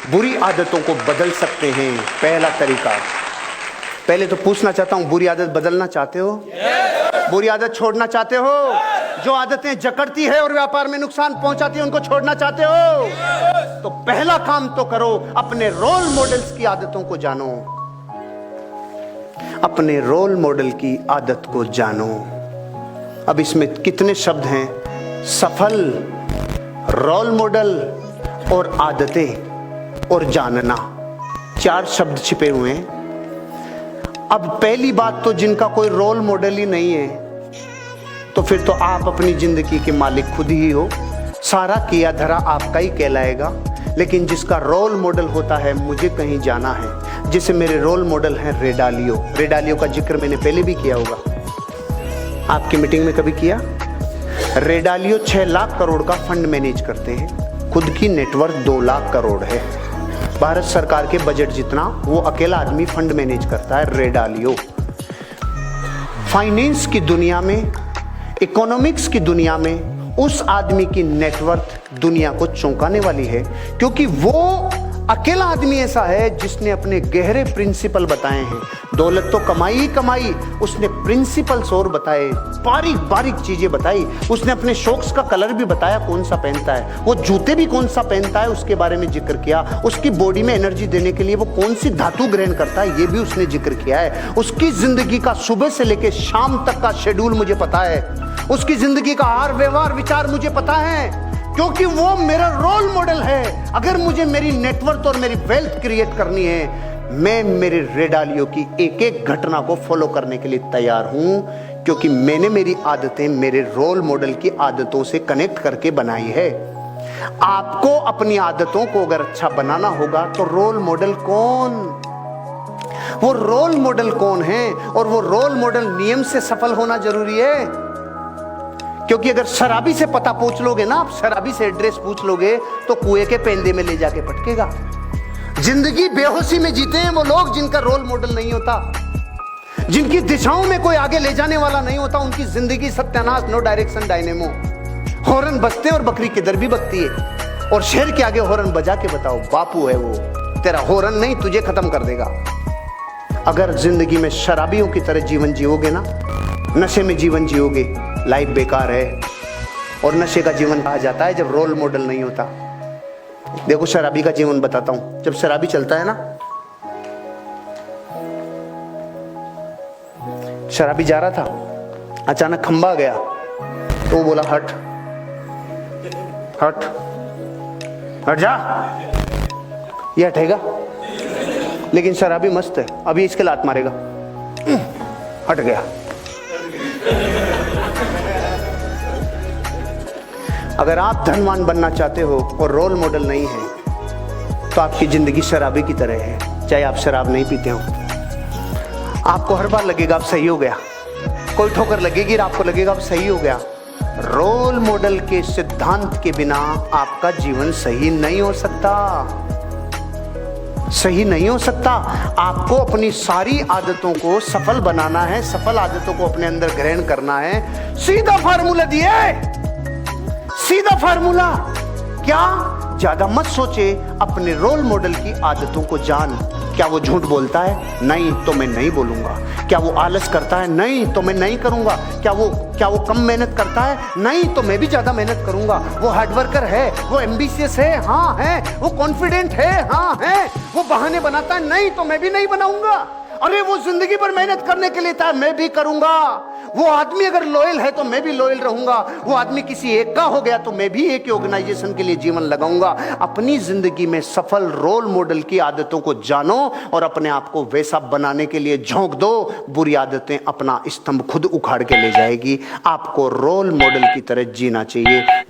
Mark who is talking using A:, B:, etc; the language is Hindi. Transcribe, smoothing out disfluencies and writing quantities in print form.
A: बुरी आदतों को बदल सकते हैं। पहला तरीका, पहले तो पूछना चाहता हूं, बुरी आदत बदलना चाहते हो? बुरी आदत छोड़ना चाहते हो? जो आदतें जकड़ती है और व्यापार में नुकसान पहुंचाती है उनको छोड़ना चाहते हो? तो पहला काम तो करो, अपने रोल मॉडल्स की आदतों को जानो। अपने रोल मॉडल की आदत को जानो। अब इसमें कितने शब्द हैं? सफल, रोल मॉडल और आदतें और जानना, 4 शब्द छिपे हुए हैं। अब पहली बात तो, जिनका कोई रोल मॉडल ही नहीं है तो फिर तो आप अपनी जिंदगी के मालिक खुद ही हो। सारा किया धरा आपका ही कहलाएगा। लेकिन जिसका रोल मॉडल होता है, मुझे कहीं जाना है, जिसे मेरे रोल मॉडल हैं रे डालियो। रे डालियो का जिक्र मैंने पहले भी किया होगा, आपकी मीटिंग में कभी किया? रे डालियो 6 लाख करोड़ का फंड मैनेज करते हैं। खुद की नेटवर्क 2 लाख करोड़ है। भारत सरकार के बजट जितना वो अकेला आदमी फंड मैनेज करता है। रे डालियो फाइनेंस की दुनिया में, इकोनॉमिक्स की दुनिया में उस आदमी की नेटवर्क दुनिया को चौंकाने वाली है, क्योंकि वो अकेला आदमी ऐसा है जिसने अपने गहरे प्रिंसिपल बताए हैं। दौलत तो कमाई ही कमाई, उसने प्रिंसिपल्स और बताए, बारीक बारीक चीजें बताई। उसने अपने शौक्स का कलर भी बताया, कौन सा पहनता है, वो जूते भी कौन सा पहनता है उसके बारे में जिक्र किया। उसकी बॉडी में एनर्जी देने के लिए वो कौन सी धातु ग्रहण करता है ये भी उसने जिक्र किया है। उसकी जिंदगी का सुबह से लेकर शाम तक का शेड्यूल मुझे पता है। उसकी जिंदगी का हर व्यवहार विचार मुझे पता है, क्योंकि वो मेरा रोल मॉडल है। अगर मुझे मेरी नेटवर्क और मेरी वेल्थ क्रिएट करनी है, मैं मेरे रे डालियो की एक एक घटना को फॉलो करने के लिए तैयार हूं, क्योंकि मैंने मेरी आदतें मेरे रोल मॉडल की आदतों से कनेक्ट करके बनाई है। आपको अपनी आदतों को अगर अच्छा बनाना होगा तो रोल मॉडल कौन, वो रोल मॉडल कौन है, और वो रोल मॉडल नियम से सफल होना जरूरी है। क्योंकि अगर शराबी से पता पूछ लोगे ना, आप शराबी से एड्रेस पूछ लोगे तो कुएं के पेंदे में ले जाके पटकेगा। जिंदगी बेहोशी में जीते हैं वो लोग जिनका रोल मॉडल नहीं होता, जिनकी दिशाओं में कोई आगे ले जाने वाला नहीं होता। उनकी जिंदगी सत्यानाश, नो डायरेक्शन डायनेमो। हॉर्न बजते और बकरी किधर भी बकती है, और शेर के आगे हॉर्न बजा के बताओ, बापू है वो, तेरा हॉर्न नहीं तुझे खत्म कर देगा। अगर जिंदगी में शराबियों की तरह जीवन जियोगे ना, नशे में जीवन जियोगे, लाइफ बेकार है। और नशे का जीवन कहा जाता है जब रोल मॉडल नहीं होता। देखो शराबी का जीवन बताता हूं। जब शराबी चलता है ना, शराबी जा रहा था, अचानक खंबा गया तो वो बोला हट हट हट जा, ये हटेगा। लेकिन शराबी मस्त है, अभी इसके लात मारेगा, हट गया। अगर आप धनवान बनना चाहते हो और रोल मॉडल नहीं है तो आपकी जिंदगी शराबी की तरह है, चाहे आप शराब नहीं पीते हो। आपको हर बार लगेगा आप सही हो गया, कोई ठोकर लगेगी और आपको लगेगा आप सही हो गया। रोल मॉडल के सिद्धांत के बिना आपका जीवन सही नहीं हो सकता, सही नहीं हो सकता। आपको अपनी सारी आदतों को सफल बनाना है, सफल आदतों को अपने अंदर ग्रहण करना है। सीधा फार्मूला दिए, सीधा फार्मूला। क्या? ज्यादा मत सोचे, अपने रोल मॉडल की आदतों को जान। क्या वो झूठ बोलता है? नहीं, तो मैं नहीं बोलूंगा। क्या वो आलस करता है? नहीं, तो मैं नहीं करूंगा। क्या वो कम मेहनत करता है? नहीं, तो मैं भी ज्यादा मेहनत करूंगा। वो हार्ड वर्कर है? वो एम्बिशियस है? हाँ है। वो कॉन्फिडेंट है? हाँ है। वो बहाने बनाता है? नहीं, तो मैं भी नहीं बनाऊंगा। अरे वो जिंदगी भर मेहनत करने के लिए था, मैं भी करूंगा। वो आदमी अगर लॉयल है तो मैं भी लॉयल रहूंगा। वो आदमी किसी एक का हो गया तो मैं भी एक ऑर्गेनाइजेशन के लिए जीवन लगाऊंगा। अपनी जिंदगी में सफल रोल मॉडल की आदतों को जानो और अपने आप को वैसा बनाने के लिए झोंक दो। बुरी आदतें अपना स्तंभ खुद उखाड़ के ले जाएगी। आपको रोल मॉडल की तरह जीना चाहिए।